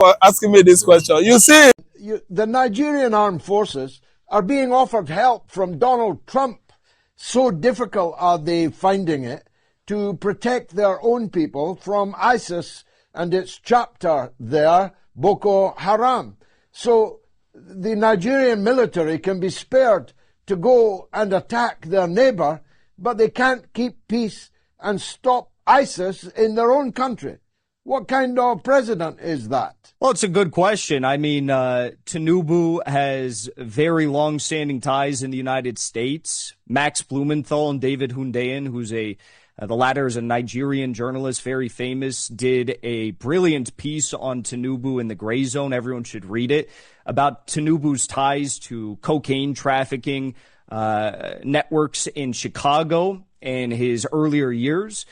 for asking me this question. You see, the Nigerian armed forces are being offered help from Donald Trump. So difficult are they finding it to protect their own people from ISIS and its chapter there, Boko Haram. So the Nigerian military can be spared to go and attack their neighbor, but they can't keep peace and stop ISIS in their own country. What kind of president is that? Well, it's a good question. I mean, Tinubu has very long-standing ties in the United States. Max Blumenthal and David Hundeyin, who's the latter is a Nigerian journalist, very famous, did a brilliant piece on Tinubu in the Gray Zone. Everyone should read it, about Tinubu's ties to cocaine trafficking networks in Chicago in his earlier years.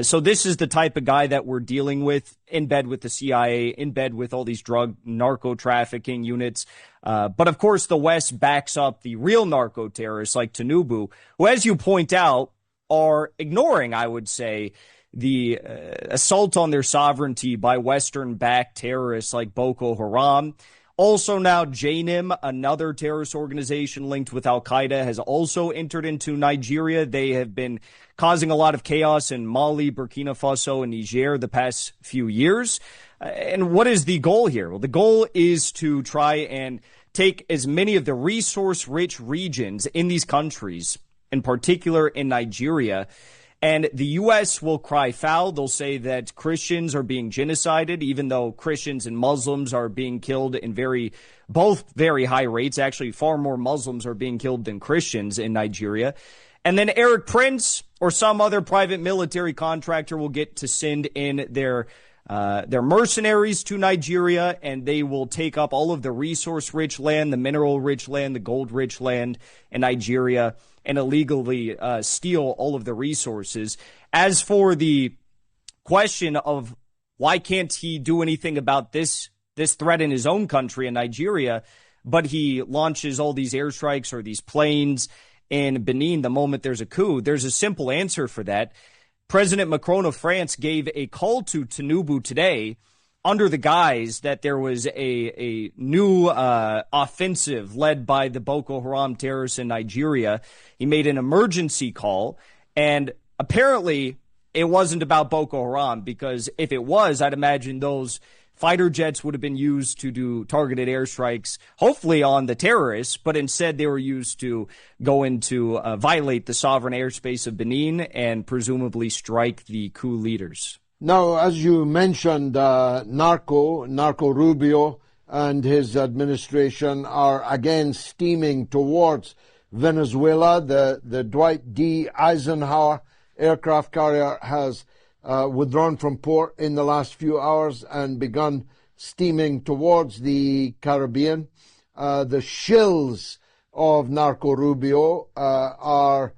So this is the type of guy that we're dealing with, in bed with the CIA, in bed with all these drug narco trafficking units. But of course, the West backs up the real narco terrorists like Tinubu, who, as you point out, are ignoring, I would say, the assault on their sovereignty by Western-backed terrorists like Boko Haram. Also now, JNIM, another terrorist organization linked with al-Qaeda, has also entered into Nigeria. They have been causing a lot of chaos in Mali, Burkina Faso, and Niger the past few years. And what is the goal here? Well, the goal is to try and take as many of the resource-rich regions in these countries, in particular in Nigeria, and the U.S. will cry foul. They'll say that Christians are being genocided, even though Christians and Muslims are being killed in both very high rates. Actually, far more Muslims are being killed than Christians in Nigeria. And then Eric Prince or some other private military contractor will get to send in their mercenaries to Nigeria, and they will take up all of the resource-rich land, the mineral-rich land, the gold-rich land in Nigeria, and illegally steal all of the resources. As for the question of why can't he do anything about this threat in his own country, in Nigeria, but he launches all these airstrikes or these planes in Benin the moment there's a coup, there's a simple answer for that. President Macron of France gave a call to Tinubu today under the guise that there was a new offensive led by the Boko Haram terrorists in Nigeria. He made an emergency call, and apparently it wasn't about Boko Haram, because if it was, I'd imagine those fighter jets would have been used to do targeted airstrikes, hopefully on the terrorists, but instead they were used to go into violate the sovereign airspace of Benin and presumably strike the coup leaders. Now, as you mentioned, Narco Rubio and his administration are again steaming towards Venezuela. The Dwight D. Eisenhower aircraft carrier has withdrawn from port in the last few hours and begun steaming towards the Caribbean. The shills of Narco Rubio are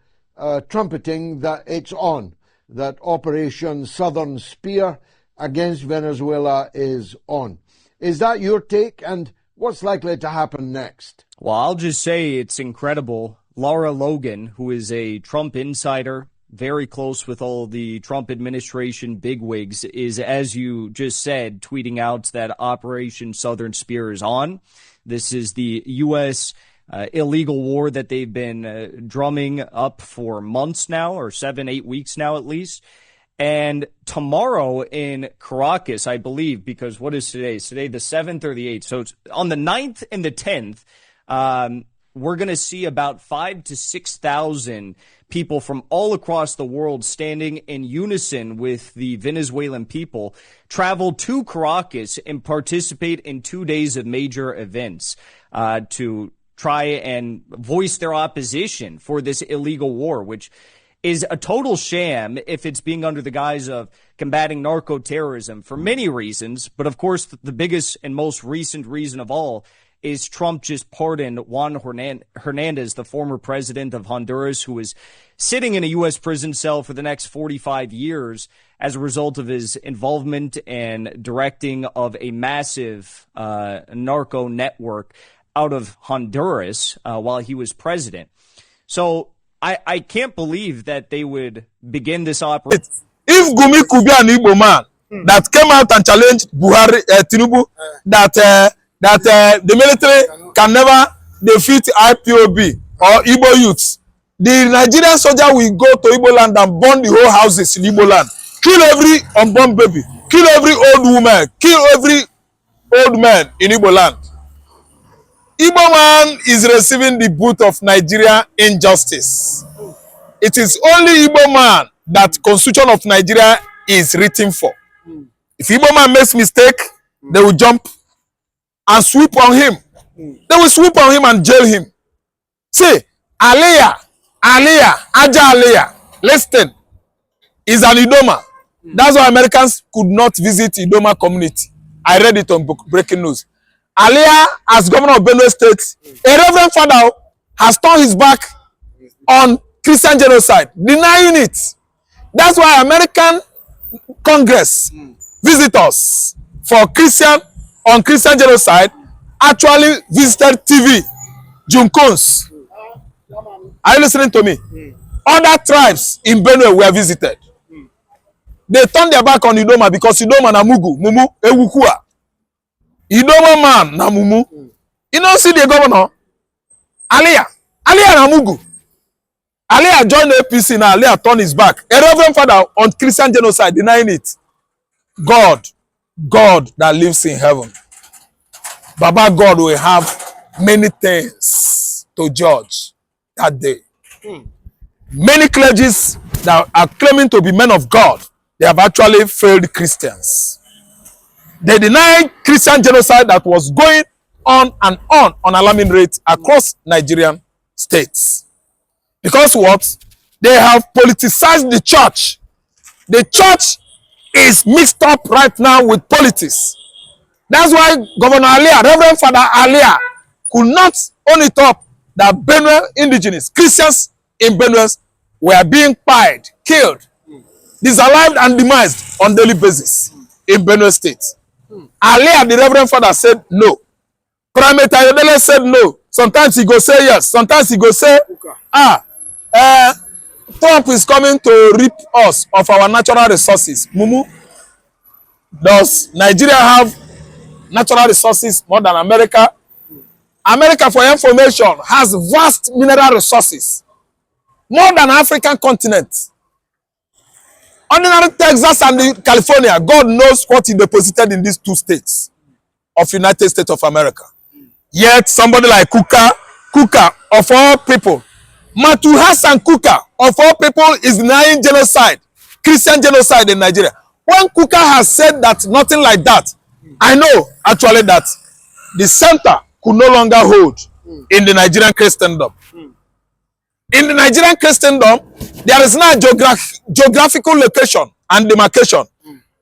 trumpeting that it's on, that Operation Southern Spear against Venezuela is on. Is that your take, and what's likely to happen next? Well, I'll just say it's incredible. Lara Logan, who is a Trump insider, very close with all the Trump administration bigwigs, is, as you just said, tweeting out that Operation Southern Spear is on. This is the U.S. Illegal war that they've been drumming up for months now, or 7-8 weeks now at least. And tomorrow in Caracas, I believe, because what is today? Is today the 7th or the 8th? So it's on the 9th and the 10th, we're going to see about 5,000 to 6,000 people from all across the world standing in unison with the Venezuelan people travel to Caracas and participate in 2 days of major events to try and voice their opposition for this illegal war, which is a total sham if it's being under the guise of combating narco-terrorism for many reasons. But of course, the biggest and most recent reason of all is Trump just pardoned Juan Hernandez, the former president of Honduras, who is sitting in a U.S. prison cell for the next 45 years as a result of his involvement and directing of a massive narco network out of Honduras while he was president. So I can't believe that they would begin this operation. If Gumi could be an Igbo man, that came out and challenged Buhari, Tinubu, that the military can never defeat IPOB or Igbo youths. The Nigerian soldier will go to Igbo land and burn the whole houses in Igbo land, kill every unborn baby, kill every old woman, kill every old man in Igbo land. Igbo man is receiving the boot of Nigeria injustice. It is only Igbo man that Constitution of Nigeria is written for. If Igbo man makes mistake, they will jump and swoop on him. They will swoop on him and jail him. See, Aja Aliyah, listen, is an Idoma. That's why Americans could not visit Idoma community. I read it on Breaking News. Aliyah, as governor of Benue State, a reverend father, has turned his back on Christian genocide, denying it. That's why American Congress visitors for Christian genocide actually visited TV, Junkons. Are you listening to me? Other tribes in Benue were visited. They turned their back on Idoma because Idoma na Mumu, Ewukua. Idoma man na Mumu. You don't see the governor? Aliyah na Mugu. Aliyah joined the APC now. Aliyah turned his back. A reverend father on Christian genocide, denying it. God that lives in heaven. Baba God will have many things to judge that day. Many clergies that are claiming to be men of God, they have actually failed Christians. They denied Christian genocide that was going on alarming rates across Nigerian states. Because what? They have politicized the church. The church is mixed up right now with politics. That's why Governor Aliyah, Reverend Father Aliyah, could not own it up that Benue indigenous Christians in Benue were being pied, killed, disallowed and demised on daily basis in Benue State. Aliyah, the Reverend Father, said no. Primate Ayodele said no. Sometimes he go say yes. Sometimes he go say, Trump is coming to rip us of our natural resources. Mumu, does Nigeria have natural resources more than America? America, for information, has vast mineral resources. More than African continent. Ordinary Texas and California, God knows what he deposited in these two states of United States of America. Yet somebody like Kuka of all people, Matu Hassan Kuka of all people is denying genocide, Christian genocide in Nigeria. When Kuka has said that nothing like that, I know actually that the center could no longer hold in the Nigerian Christendom. In the Nigerian Christendom, there is now geographical location and demarcation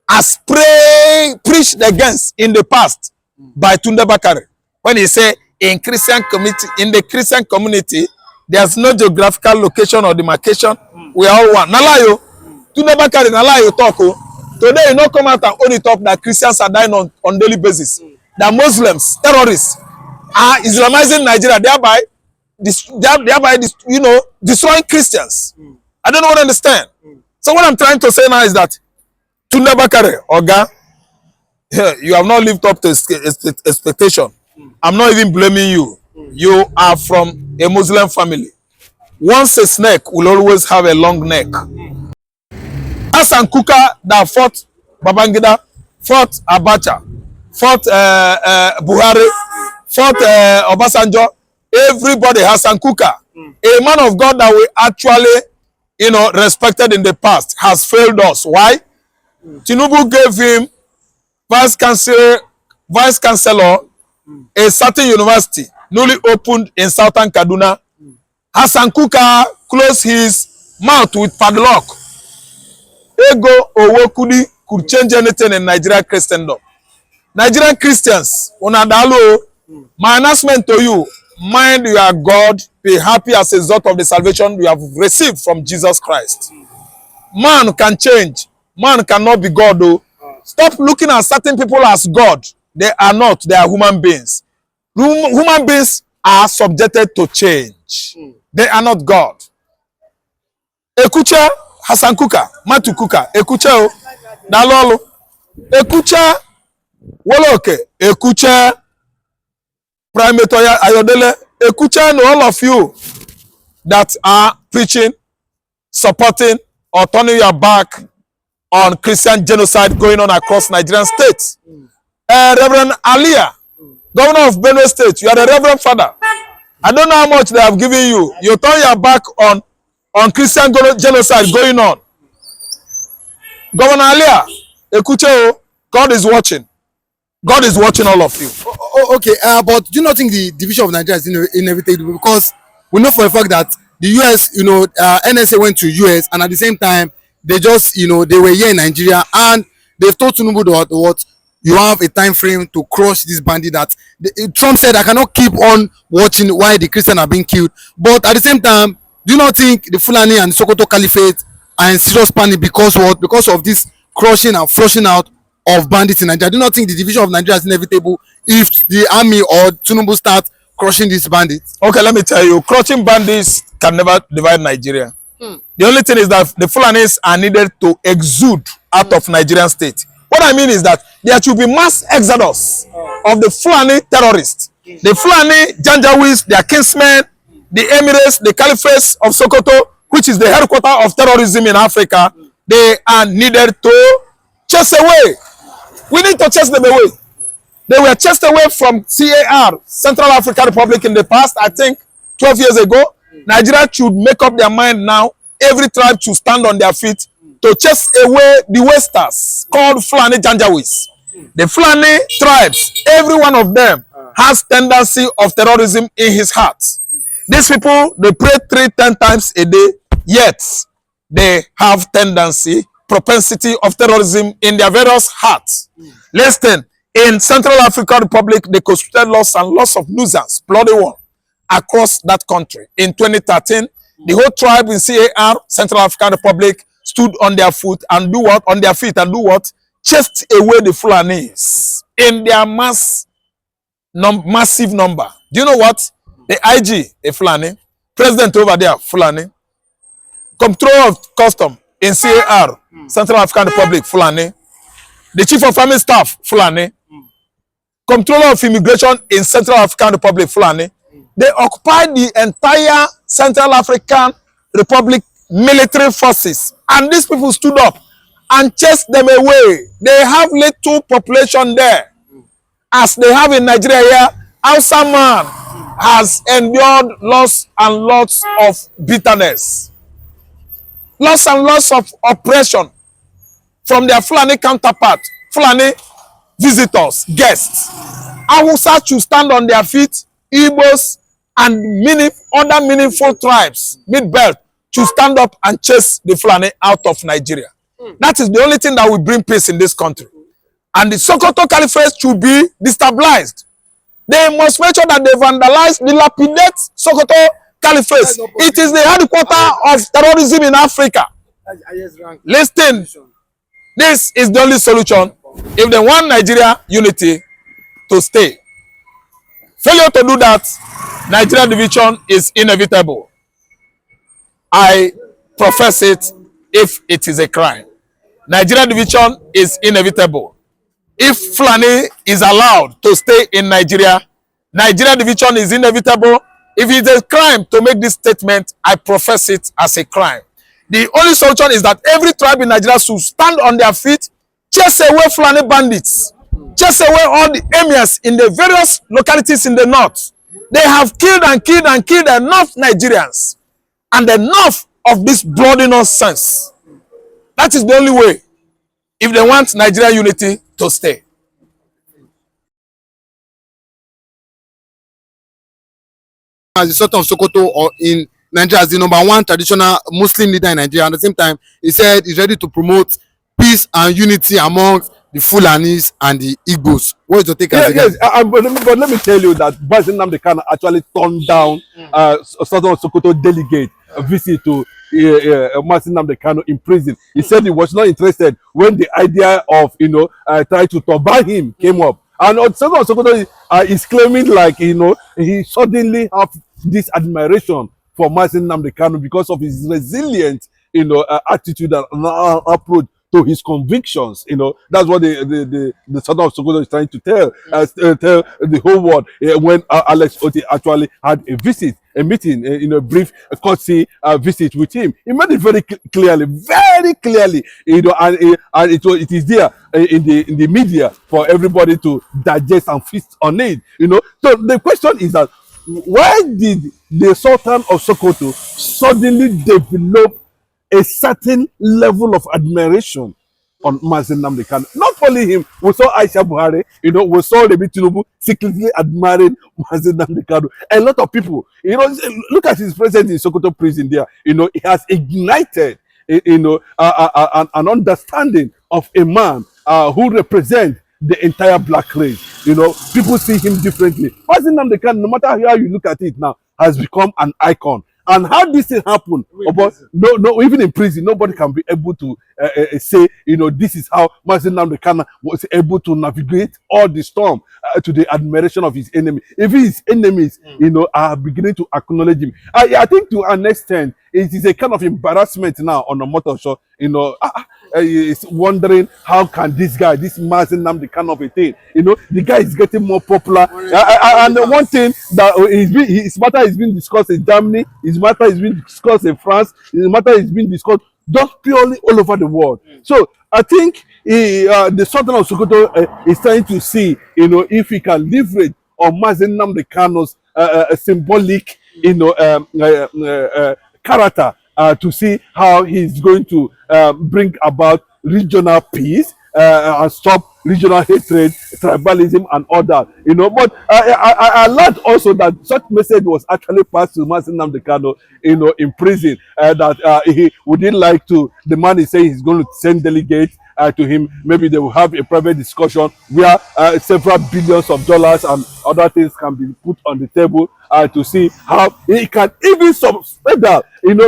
as preached against in the past by Tunde Bakare. When he say in the Christian community, there's no geographical location or demarcation. We are all one. Nalayo, Tunde Bakare Nalayo talk. Today you not come out and own it up that Christians are dying on daily basis. That Muslims, terrorists, are Islamizing Nigeria, thereby destroying Christians. I don't understand. So what I'm trying to say now is that Tunde Bakare, Oga, you have not lived up to expectation. I'm not even blaming you. You are from a Muslim family. Once a snake will always have a long neck. Hassan Kuka that fought Babangida, fought Abacha, fought Buhari, fought Obasanjo. Everybody, Hassan Kuka, a man of God that we actually, respected in the past, has failed us. Why? Tinubu gave him vice chancellor, a certain university, newly opened in southern Kaduna. Hassan Kuka closed his mouth with padlock. Ego Owokudi could change anything in Nigerian Christendom. Nigerian Christians, Unadalo, my announcement to you, mind your God, be happy as a result of the salvation you have received from Jesus Christ. Man can change. Man cannot be God, though. Stop looking at certain people as God. They are not. They are human beings. Human beings are subjected to change. They are not God. Ekuche Hassan Kuka, Matu Kuka, Ekuche Dalolo. Ekucha Woloke, Ekucha Primate Ayodele, Ekucha and all of you that are preaching, supporting, or turning your back on Christian genocide going on across Nigerian states. Reverend Alia, Governor of Benue State, you are the Reverend Father. I don't know how much they have given you. You turn your back on Christian genocide going on. Governor Alia, Ekuche, God is watching. God is watching all of you. Okay, but do you not think the division of Nigeria is inevitable? Because we know for a fact that the US, NSA went to US, and at the same time, they just, they were here in Nigeria, and they've told Tinubu what you have a time frame to crush this bandit. That Trump said, I cannot keep on watching why the Christians are being killed. But at the same time, do you not think the Fulani and the Sokoto Caliphate are in serious panic because what? Because of this crushing and flushing out of bandits in Nigeria? Do you not think the division of Nigeria is inevitable if the army or Tinubu start crushing these bandits? Okay, let me tell you, crushing bandits can never divide Nigeria. The only thing is that the Fulanis are needed to exude out of Nigerian state. What I mean is that there should be mass exodus of the Fulani terrorists. The Fulani Janjaweeds, their kinsmen, the Emirates, the Caliphates of Sokoto, which is the headquarters of terrorism in Africa, they are needed to chase away. We need to chase them away. They were chased away from CAR, Central African Republic, in the past, I think 12 years ago. Nigeria should make up their mind now. Every tribe should stand on their feet to chase away the wasters called Fulani Janjaweeds. The Fulani tribes, every one of them has tendency of terrorism in his heart. These people, they pray 3-10 times a day, yet they have tendency, propensity of terrorism in their various hearts. Listen, in Central African Republic, they constituted lots and lots of nuisance, bloody one, across that country. In 2013, the whole tribe in CAR, Central African Republic, stood on their foot and do what? On their feet and do what? Chased away the Fulanis in their massive number. Do you know what? The IG, a Fulani, president over there, Fulani, control of custom in CAR, Central African Republic, Fulani, the chief of army staff, Fulani, controller of immigration in Central African Republic, Fulani. They occupied the entire Central African Republic military forces, and these people stood up and chased them away. They have little population there, as they have in Nigeria here. Hausa man has endured lots and lots of bitterness, lots and lots of oppression from their Fulani counterpart, Fulani visitors, guests. Hausa should stand on their feet. Igbos and many other meaningful tribes, mid-belt, should stand up and chase the Fulani out of Nigeria. That is the only thing that will bring peace in this country. And the Sokoto Caliphate should be destabilized. They must make sure that they vandalize, dilapidate Sokoto Caliphate. It is the headquarters of terrorism in Africa. Listen, this is the only solution if they want Nigeria unity to stay. Failure to do that, Nigeria division is inevitable. I profess it if it is a crime. Nigeria division is inevitable. If Fulani is allowed to stay in Nigeria, Nigeria division is inevitable. If it is a crime to make this statement, I profess it as a crime. The only solution is that every tribe in Nigeria should stand on their feet, chase away Fulani bandits, chase away all the emirs in the various localities in the north. They have killed and killed and killed enough Nigerians, and enough of this bloody nonsense. That is the only way if they want Nigeria unity to stay. As the Sultan of Sokoto, or in Nigeria as the #1 traditional Muslim leader in Nigeria, at the same time, he said he's ready to promote peace and unity amongst the Fulanis and the Igbos. What is your take? Yes, but let me tell you that Mazi Nnamdi Kanu actually turned down Sultan of Sokoto delegate a visit to Mazi Nnamdi Kanu in prison. He said he was not interested when the idea of trying to turban him came up. And Sultan of Sokoto is claiming like he suddenly have this admiration for Mazi Nnamdi Kanu because of his resilient attitude and approach to his convictions. That's what the Southern of Sokoto is trying to tell the whole world when Alex Otti actually had a meeting, a brief courtesy visit with him. He made it very clearly, and it is there in the media for everybody to digest and feast on it. So the question is that why did the Sultan of Sokoto suddenly develop a certain level of admiration on Mazi Nnamdi Kanu? Not only him, we saw Aisha Buhari, we saw Remi Tinubu secretly admiring Mazi Nnamdi Kanu. A lot of people, look at his presence in Sokoto prison there. It has ignited, an understanding of a man who represents the entire black race. People see him differently. Mazi Nnamdi Kanu, no matter how you look at it now, has become an icon. And how this thing happened? No, even in prison, nobody can be able to say, this is how Mazi Nnamdi Kanu was able to navigate all the storm to the admiration of his enemy. Even his enemies, are beginning to acknowledge him. I think to an extent, it is a kind of embarrassment now on the motor show. Is wondering how can this Mazi Nnamdi Kanu of a thing, the guy is getting more popular. And the one thing that his matter is being discussed in Germany, his matter is being discussed in France, his matter is being discussed just purely all over the world. So I think the Sultan of Sokoto is trying to see, if he can leverage on Mazi Nnamdi Kanu's symbolic, character to see how he's going to bring about regional peace and stop regional hatred, tribalism, and all that. But I learned also that such message was actually passed to Mazi Nnamdi Kanu, in prison, that he wouldn't like to. The man is saying he's going to send delegates to him. Maybe they will have a private discussion where several billions of dollars and other things can be put on the table to see how he can even suspend that,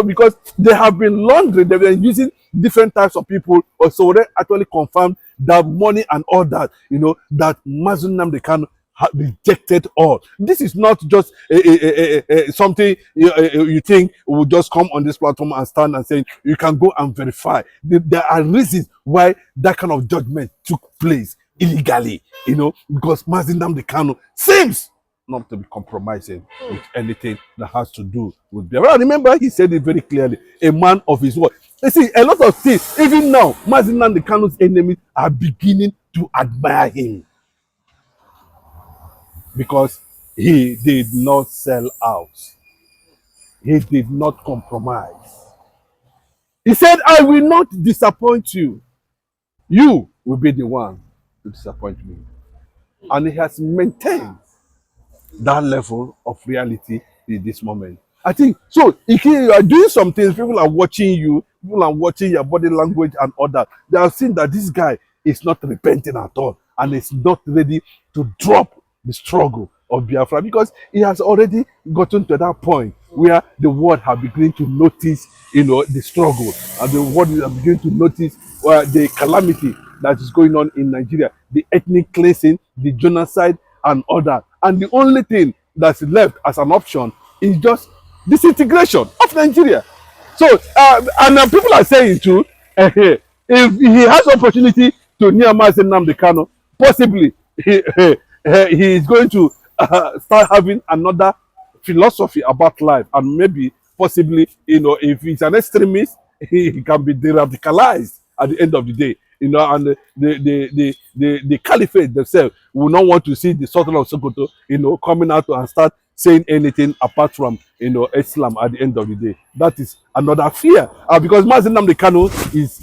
because they have been laundering, they've been using different types of people, so they actually confirmed that money and all that, that Mazi Nnamdi Kanu had rejected all. This is not just something you think will just come on this platform and stand and say you can go and verify. There are reasons why that kind of judgment took place illegally, because Mazi Nnamdi Kanu seems not to be compromising with anything that has to do with Biafra. Remember, he said it very clearly, a man of his word. You see, a lot of things, even now, Mazi Nnamdi Kanu's enemies are beginning to admire him because he did not sell out. He did not compromise. He said, I will not disappoint you. You will be the one to disappoint me. And he has maintained that level of reality in this moment. I think so. If you are doing some things, people are watching you, people are watching your body language and all that. They have seen that this guy is not repenting at all and is not ready to drop the struggle of Biafra, because he has already gotten to that point where the world have begun to notice, the struggle, and the world is beginning to notice the calamity that is going on in Nigeria, the ethnic cleansing, the genocide, and all that. And the only thing that's left as an option is just disintegration of Nigeria. So, and people are saying too, if he has opportunity to near Mazi Nnamdi Kanu, possibly he is going to start having another philosophy about life, and maybe possibly, if he's an extremist, he can be de-radicalized at the end of the day. And the Caliphate themselves will not want to see the Sultan of Sokoto, coming out and start saying anything apart from, Islam at the end of the day. That is another fear, because Mazi Nnamdi Kanu is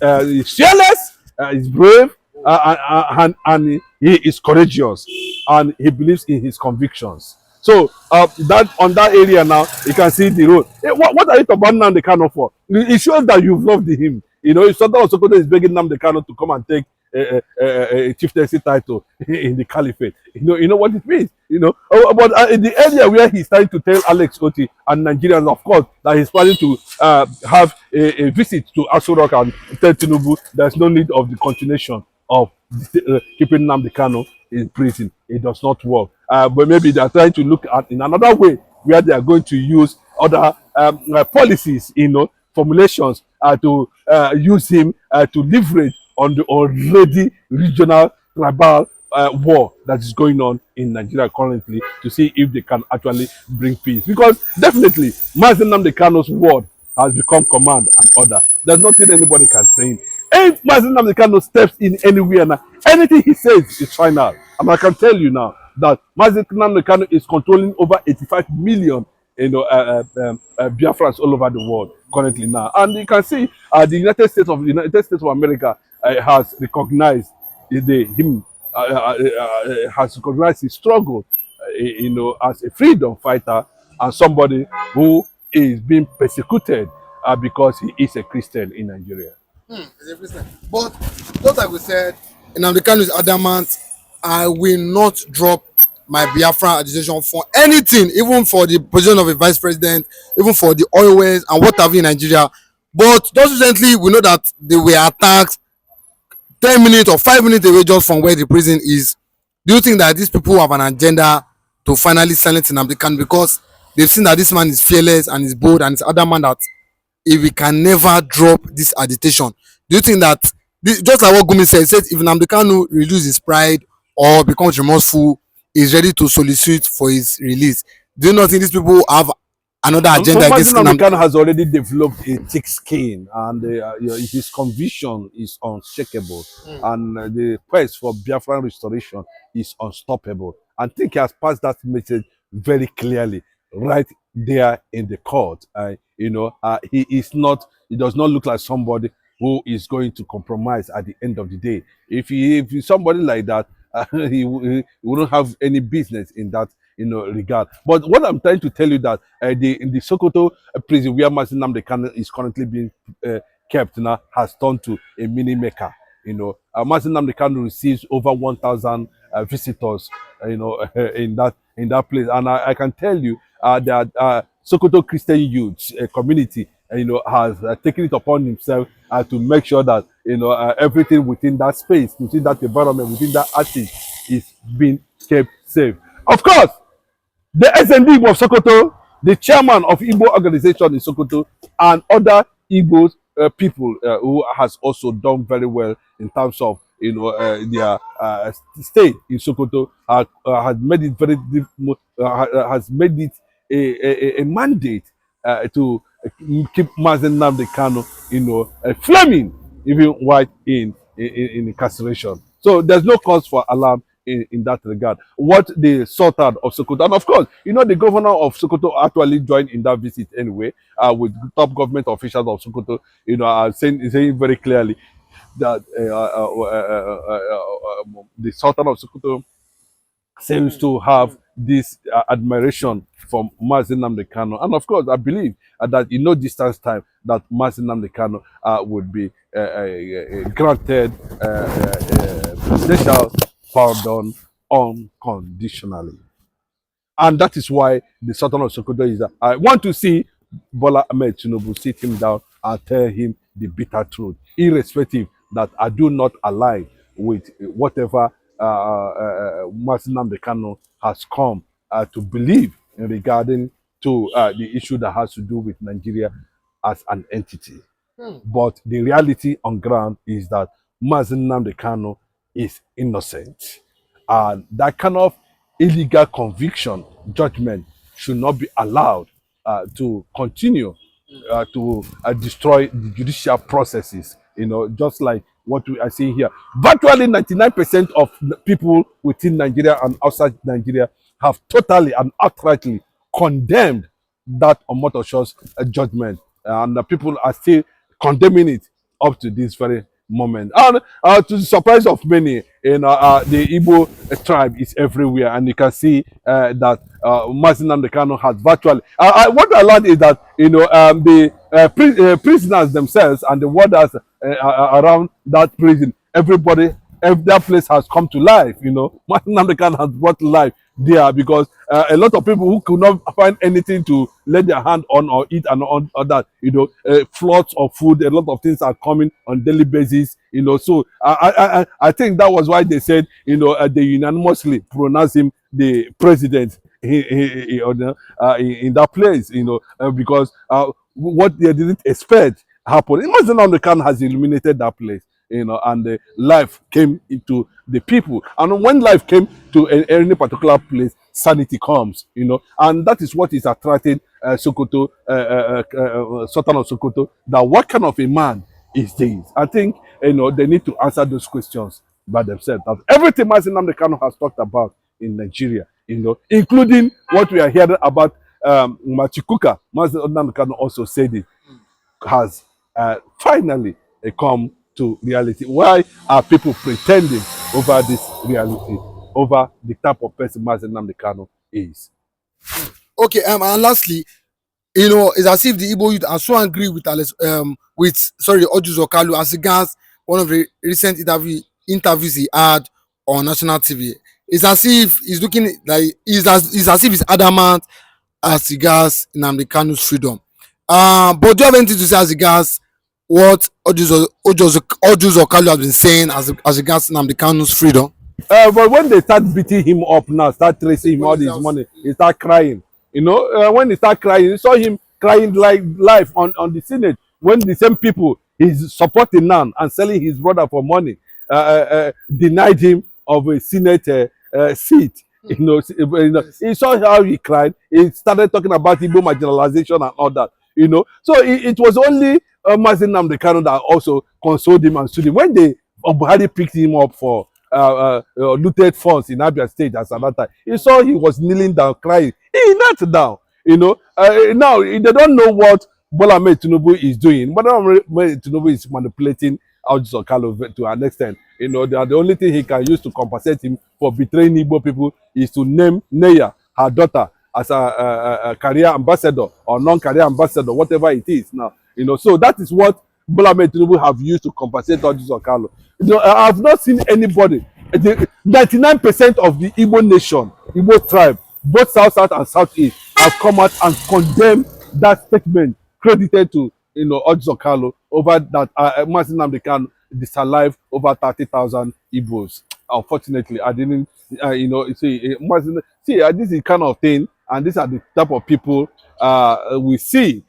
fearless, is brave, and he is courageous, and he believes in his convictions. So that on that area now, you can see the road. What are you talking about Nnamdi Kanu for? It shows that you've loved him. If Sultan of Sokoto is begging Nnamdi Kanu to come and take a chieftaincy title in the Caliphate, you know what it means. But in the area where he's trying to tell Alex Otti and Nigerians, of course, that he's planning to have a visit to Aso Rock and tell Tinubu there's no need of the continuation of keeping Nnamdi Kanu in prison. It does not work. But maybe they are trying to look at in another way where they are going to use other policies, formulations to use him to leverage on the already regional tribal war that is going on in Nigeria currently, to see if they can actually bring peace. Because definitely, Mazi Nnamdi Kanu's word has become command and order. There's nothing anybody can say. If Mazi Nnamdi Kanu steps in anywhere now, anything he says is final. And I can tell you now that Mazi Nnamdi Kanu is controlling over 85 million, Biafrans all over the world currently now. And you can see the United States of America has recognized him, has recognized his struggle, as a freedom fighter and somebody who is being persecuted because he is a Christian in Nigeria. But just like we said, Nnamdi Kanu is adamant, I will not drop my Biafra agitation for anything, even for the position of a vice president, even for the oil wells and what have you in Nigeria. But just recently, we know that they were attacked 10 minutes or 5 minutes away just from where the prison is. Do you think that these people have an agenda to finally silence Nnamdi Kanu, because they've seen that this man is fearless and is bold and is adamant that if we can never drop this agitation? Do you think that this, just like what Gumi said, if Nnamdi Kanu reduces his pride or becomes remorseful, is ready to solicit for his release? Do you not think these people have another agenda against Nnamdi Kanu? Has already developed a thick skin, and his conviction is unshakable, and the quest for Biafran restoration is unstoppable. I think he has passed that message very clearly right there in the court. He is not. He does not look like somebody who is going to compromise at the end of the day. If he's somebody like that, he wouldn't have any business in that regard. But what I'm trying to tell you that in the Sokoto prison where Mazi Nnamdi Kanu is currently being kept now has turned to a mini Mecca. Mazi Nnamdi Kanu receives over 1,000 visitors, in that place, and I can tell you that Sokoto Christian youth community, has taken it upon himself to make sure that everything within that space, within that environment, within that artist is being kept safe. Of course, the SND of Sokoto, the chairman of Igbo organization in Sokoto, and other Igbo people who has also done very well in terms of their stay in Sokoto, has made it has made it a mandate to keep Mazi Nnamdi Kanu, flaming even while in incarceration. So there's no cause for alarm in that regard. What the Sultan of Sokoto, and of course, the governor of Sokoto actually joined in that visit anyway, with top government officials of Sokoto, saying very clearly that the Sultan of Sokoto seems to have this admiration from Mazi Nnamdi Kanu. And of course, I believe that in no distance time that Mazi Nnamdi Kanu would be granted presidential pardon unconditionally. And that is why the Sultan of Sokoto is that I want to see Bola Ahmed Tinubu sit him down and tell him the bitter truth, irrespective that I do not align with whatever Mazi Nnamdi Kanu has come to believe in regarding to the issue that has to do with Nigeria as an entity. But the reality on ground is that Mazi Nnamdi Kanu is innocent. And that kind of illegal conviction, judgment, should not be allowed to continue to destroy the judicial processes, just like what we are seeing here. Virtually 99% of the people within Nigeria and outside Nigeria have totally and outrightly condemned that Omotosho's judgment. And the people are still condemning it up to this very moment. And to the surprise of many, the Igbo tribe is everywhere, and you can see that Mazi Nnamdi Kanu has virtually. What I learned is that the prisoners themselves and the warders around that prison, everybody, that place has come to life. Mazi Nnamdi Kanu has brought life there, because a lot of people who could not find anything to lay their hand on or eat and on that, floods of food, a lot of things are coming on daily basis, so I think that was why they said, they unanimously pronounced him the president in that place, because what they didn't expect happened. Mazi Nnamdi Kanu has illuminated that place. and the life came into the people. And when life came to any particular place, sanity comes, and that is what is attracting Sokoto, Sultan of Sokoto. That what kind of a man is this? I think they need to answer those questions by themselves. That everything Mazi Nnamdi Kanu has talked about in Nigeria, including what we are hearing about Machikuka. Mazi Nnamdi Kanu also said it has finally come to reality. Why are people pretending over this reality, over the type of person Mazi Nnamdi Kanu is? Okay, and lastly, it's as if the Igbo youth are so angry with Ojuzo Kalu as regards one of the recent interviews he had on national TV. It's as if he's looking like it's as if he's adamant as regards Nnamdi Kanu's freedom. But do you have anything to say as regards what Ojuzo Kalu has been saying as regards Nnamdi Kanu's freedom? But when they start beating him up now, start tracing him all his money, he start crying. When he start crying, you saw him crying like live on the Senate. When the same people he's supporting now and selling his brother for money denied him of a Senate seat. He saw how he cried. He started talking about Igbo marginalization and all that. So it was only Mazi Nnamdi Kanu that also consoled him and stood him. When Buhari picked him up for looted funds in Abia State at that time, he saw he was kneeling down, crying. He knelt down. Now they don't know what Bola Ahmed Tinubu is doing. Bola Ahmed Tinubu is manipulating Ojuzo Kalu to an extent. The only thing he can use to compensate him for betraying Igbo people is to name Neya, her daughter, as a career ambassador or non-career ambassador, whatever it is now. So that is what Bola Ahmed Tinubu have used to compensate Ojuzo Kalu. I have not seen anybody. 99% of the Igbo nation, Igbo tribe, both South and Southeast, have come out and condemned that statement credited to Ojuzo Kalu over that Mazi Nnamdi Kanu disallowed over 30,000 Igbos. Unfortunately, I didn't. This is the kind of thing, and these are the type of people we see.